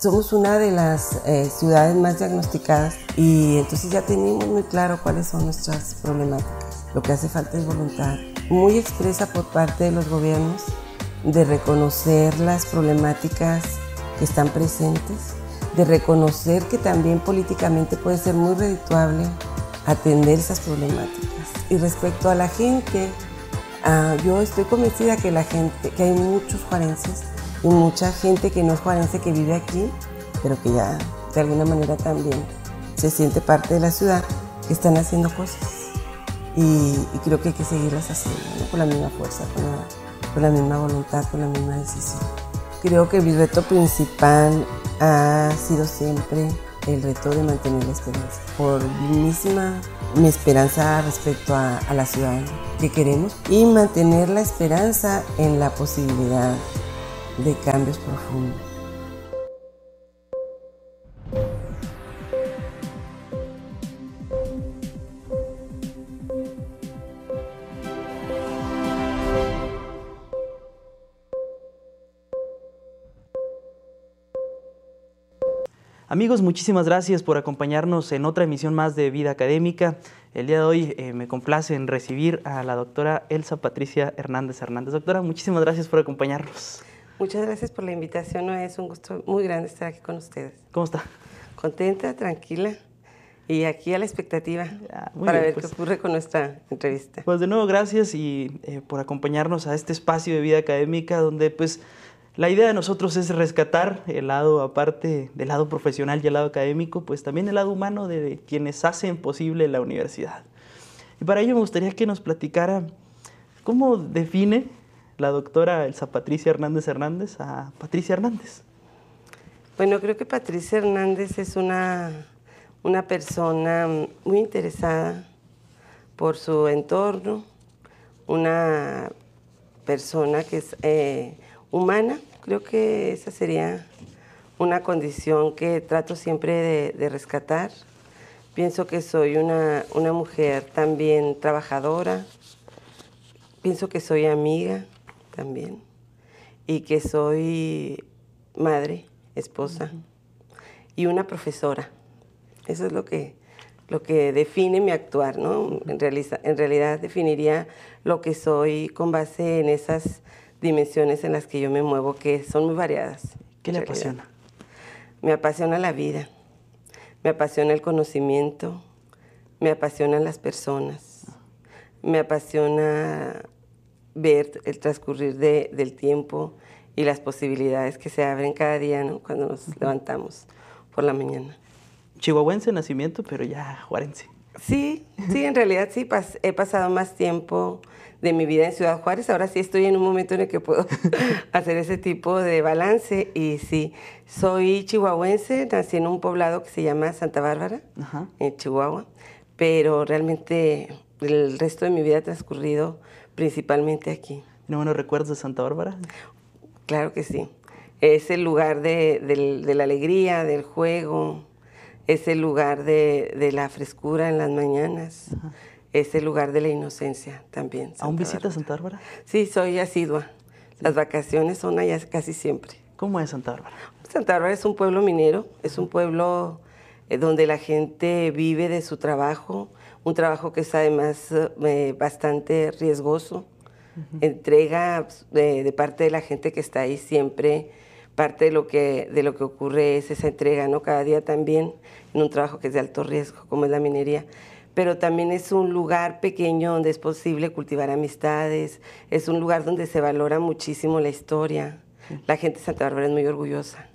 somos una de las ciudades más diagnosticadas y entonces ya tenemos muy claro cuáles son nuestras problemáticas. Lo que hace falta es voluntad muy expresa por parte de los gobiernos de reconocer las problemáticas que están presentes, de reconocer que también políticamente puede ser muy redituable atender esas problemáticas. Y respecto a la gente, yo estoy convencida que hay muchos juarenses y mucha gente que no es juarense que vive aquí, pero que ya de alguna manera también se siente parte de la ciudad, que están haciendo cosas. Y creo que hay que seguirlas haciendo, ¿no? Con la misma fuerza, con la misma voluntad, con la misma decisión. Creo que mi reto principal ha sido siempre el reto de mantener la esperanza. Por mi esperanza respecto a la ciudad que queremos y mantener la esperanza en la posibilidad de cambios profundos. Amigos, muchísimas gracias por acompañarnos en otra emisión más de Vida Académica. El día de hoy me complace en recibir a la doctora Elsa Patricia Hernández Hernández. Doctora, muchísimas gracias por acompañarnos. Muchas gracias por la invitación, es un gusto muy grande estar aquí con ustedes. ¿Cómo está? Contenta, tranquila y aquí a la expectativa para ver qué ocurre con nuestra entrevista. Pues de nuevo gracias y por acompañarnos a este espacio de Vida Académica donde pues la idea de nosotros es rescatar el lado, aparte del lado profesional y el lado académico, pues también el lado humano de quienes hacen posible la universidad. Y para ello me gustaría que nos platicara cómo define la doctora Elsa Patricia Hernández Hernández a Patricia Hernández. Bueno, creo que Patricia Hernández es una persona muy interesada por su entorno, una persona que es humana. Creo que esa sería una condición que trato siempre de rescatar. Pienso que soy una mujer también trabajadora, pienso que soy amiga también y que soy madre, esposa y una profesora. Eso es lo que define mi actuar, ¿no? En realidad definiría lo que soy con base en esas dimensiones en las que yo me muevo, que son muy variadas. ¿Qué le apasiona? Me apasiona la vida, me apasiona el conocimiento, me apasionan las personas, me apasiona ver el transcurrir del tiempo y las posibilidades que se abren cada día, ¿no? Cuando nos levantamos por la mañana. Chihuahuense de nacimiento, pero ya juarense. Sí, en realidad sí, he pasado más tiempo de mi vida en Ciudad Juárez. Ahora sí estoy en un momento en el que puedo hacer ese tipo de balance. Y sí, soy chihuahuense, nací en un poblado que se llama Santa Bárbara, en Chihuahua, pero realmente el resto de mi vida ha transcurrido principalmente aquí. ¿Tiene buenos recuerdos de Santa Bárbara? Claro que sí. Es el lugar de la alegría, del juego, es el lugar de la frescura en las mañanas. Es el lugar de la inocencia también. ¿Aún visitas Santa Bárbara? Sí, soy asidua. Las vacaciones son allá casi siempre. ¿Cómo es Santa Bárbara? Santa Bárbara es un pueblo minero, es un pueblo donde la gente vive de su trabajo, un trabajo que es además bastante riesgoso. Entrega de parte de la gente que está ahí siempre, parte de lo que ocurre es esa entrega, ¿no? Cada día también en un trabajo que es de alto riesgo, como es la minería. Pero también es un lugar pequeño donde es posible cultivar amistades, es un lugar donde se valora muchísimo la historia. La gente de Santa Bárbara es muy orgullosa,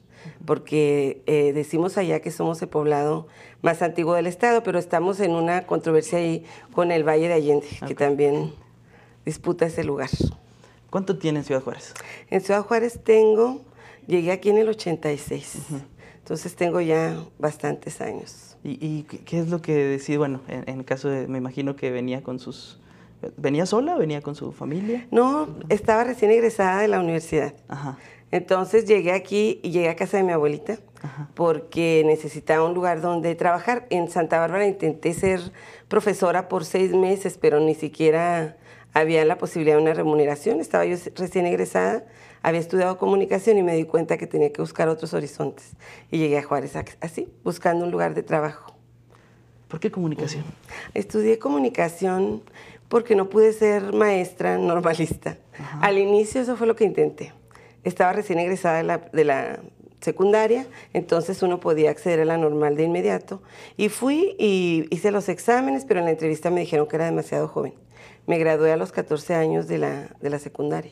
porque decimos allá que somos el poblado más antiguo del estado, pero estamos en una controversia ahí con el Valle de Allende, que también disputa ese lugar. ¿Cuánto tiene en Ciudad Juárez? En Ciudad Juárez llegué aquí en el 86, entonces tengo ya bastantes años. ¿Y qué es lo que decide? Bueno, en el caso de, me imagino que venía con ¿venía sola? ¿Venía con su familia? No, estaba recién egresada de la universidad. Entonces llegué aquí y llegué a casa de mi abuelita porque necesitaba un lugar donde trabajar. En Santa Bárbara intenté ser profesora por 6 meses, pero ni siquiera había la posibilidad de una remuneración. Estaba yo recién egresada, había estudiado comunicación y me di cuenta que tenía que buscar otros horizontes. Y llegué a Juárez así, buscando un lugar de trabajo. ¿Por qué comunicación? Estudié comunicación porque no pude ser maestra normalista. Ajá. Al inicio eso fue lo que intenté. Estaba recién egresada de la secundaria, entonces uno podía acceder a la normal de inmediato. Y fui y hice los exámenes, pero en la entrevista me dijeron que era demasiado joven. Me gradué a los 14 años de la secundaria.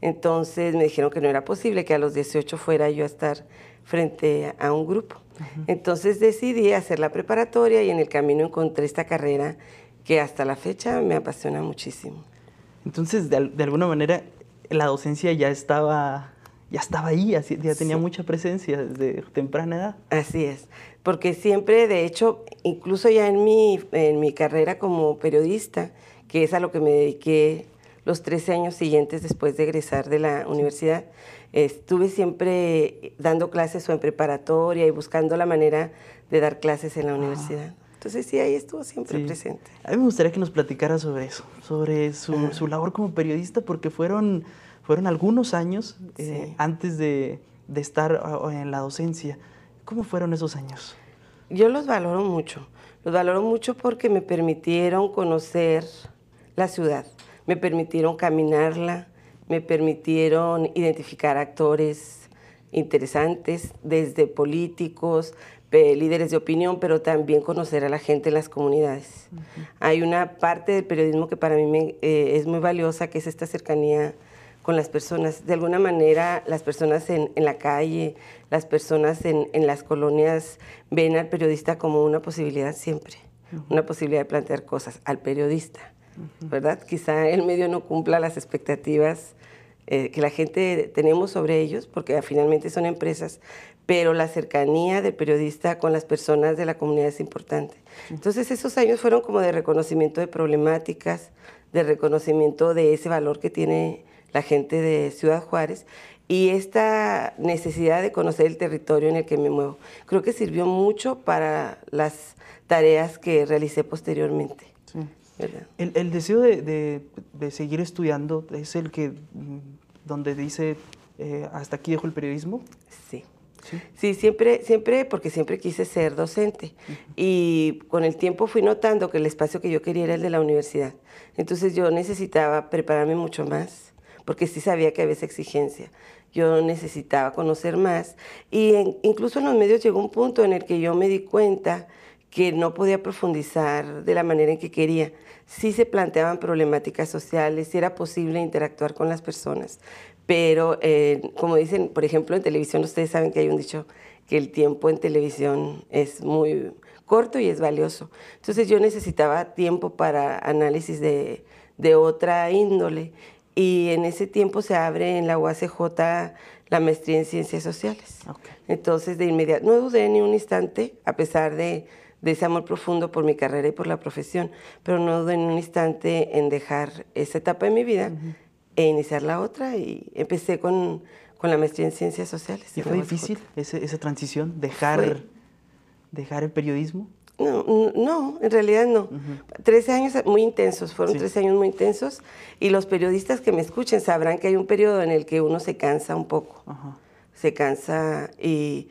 Entonces me dijeron que no era posible, que a los 18 fuera yo a estar frente a un grupo. Uh-huh. Entonces decidí hacer la preparatoria y en el camino encontré esta carrera que hasta la fecha me apasiona muchísimo. Entonces, de alguna manera, la docencia ya estaba ahí, así, ya tenía mucha presencia desde temprana edad. Así es, porque siempre, de hecho, incluso ya en mi carrera como periodista, que es a lo que me dediqué los 13 años siguientes después de egresar de la universidad, estuve siempre dando clases o en preparatoria y buscando la manera de dar clases en la universidad. Entonces sí, ahí estuvo siempre presente. A mí me gustaría que nos platicara sobre eso, sobre su labor como periodista, porque fueron algunos años antes de estar en la docencia. ¿Cómo fueron esos años? Yo los valoro mucho porque me permitieron conocer la ciudad, me permitieron caminarla, me permitieron identificar actores interesantes, desde políticos, líderes de opinión, pero también conocer a la gente en las comunidades. Uh-huh. Hay una parte del periodismo que para mí es muy valiosa, que es esta cercanía con las personas. De alguna manera, las personas en la calle, las personas en las colonias ven al periodista como una posibilidad siempre, uh-huh. Una posibilidad de plantear cosas al periodista, uh-huh. ¿Verdad? Quizá el medio no cumpla las expectativas que la gente tenemos sobre ellos, porque finalmente son empresas, pero la cercanía del periodista con las personas de la comunidad es importante. Entonces esos años fueron como de reconocimiento de problemáticas, de reconocimiento de ese valor que tiene la gente de Ciudad Juárez y esta necesidad de conocer el territorio en el que me muevo. Creo que sirvió mucho para las tareas que realicé posteriormente. Sí. El deseo de seguir estudiando es el que, donde dice, hasta aquí dejo el periodismo. Sí. Sí, siempre, porque siempre quise ser docente. Uh-huh. Y con el tiempo fui notando que el espacio que yo quería era el de la universidad. Entonces yo necesitaba prepararme mucho más, porque sí sabía que había esa exigencia. Yo necesitaba conocer más. Y incluso en los medios llegó un punto en el que yo me di cuenta que no podía profundizar de la manera en que quería. Sí se planteaban problemáticas sociales, sí era posible interactuar con las personas, pero como dicen, por ejemplo, en televisión, ustedes saben que hay un dicho que el tiempo en televisión es muy corto y es valioso. Entonces yo necesitaba tiempo para análisis de otra índole y en ese tiempo se abre en la UACJ la maestría en Ciencias Sociales. Okay. Entonces de inmediato, no dudé ni un instante, a pesar de ese amor profundo por mi carrera y por la profesión, pero no dudé en un instante en dejar esa etapa de mi vida uh-huh. e iniciar la otra y empecé con la maestría en Ciencias Sociales. ¿Y fue difícil esa transición, dejar el periodismo? No, en realidad no. Uh-huh. 13 años muy intensos, fueron 13 años muy intensos y los periodistas que me escuchen sabrán que hay un periodo en el que uno se cansa un poco, uh-huh. Se cansa y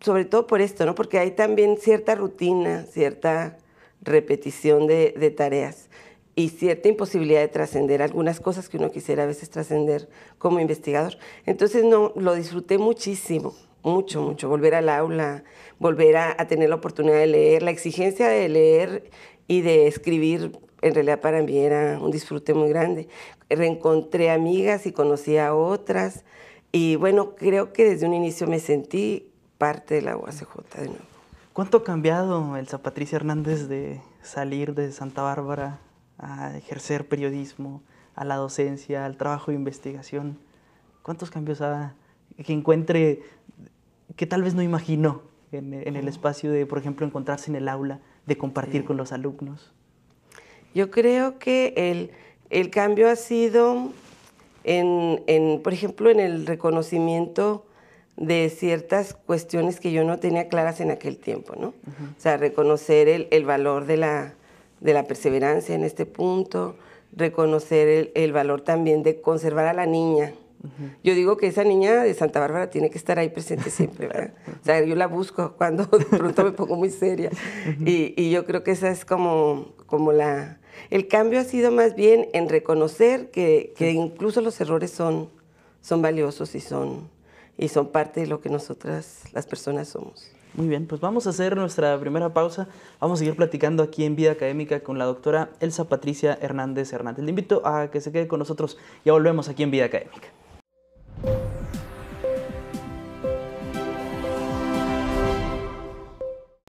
sobre todo por esto, ¿no? Porque hay también cierta rutina, cierta repetición de tareas y cierta imposibilidad de trascender algunas cosas que uno quisiera a veces trascender como investigador. Entonces no, lo disfruté muchísimo, mucho, volver al aula, volver a tener la oportunidad de leer, la exigencia de leer y de escribir, en realidad para mí era un disfrute muy grande. Reencontré amigas y conocí a otras y bueno, creo que desde un inicio me sentí parte de la UACJ de nuevo. ¿Cuánto ha cambiado Elsa Patricia Hernández de salir de Santa Bárbara a ejercer periodismo, a la docencia, al trabajo de investigación? ¿Cuántos cambios que encuentre que tal vez no imaginó en el espacio de, por ejemplo, encontrarse en el aula, de compartir con los alumnos? Yo creo que el cambio ha sido, por ejemplo, en el reconocimiento de ciertas cuestiones que yo no tenía claras en aquel tiempo, ¿no? Uh-huh. O sea, reconocer el valor de la perseverancia en este punto, reconocer el valor también de conservar a la niña. Yo digo que esa niña de Santa Bárbara tiene que estar ahí presente siempre, ¿verdad? O sea, yo la busco cuando de pronto me pongo muy seria. Y yo creo que esa es como la... El cambio ha sido más bien en reconocer que incluso los errores son valiosos y son parte de lo que nosotras, las personas, somos. Muy bien, pues vamos a hacer nuestra primera pausa. Vamos a seguir platicando aquí en Vida Académica con la doctora Elsa Patricia Hernández Hernández. Le invito a que se quede con nosotros. Ya volvemos aquí en Vida Académica.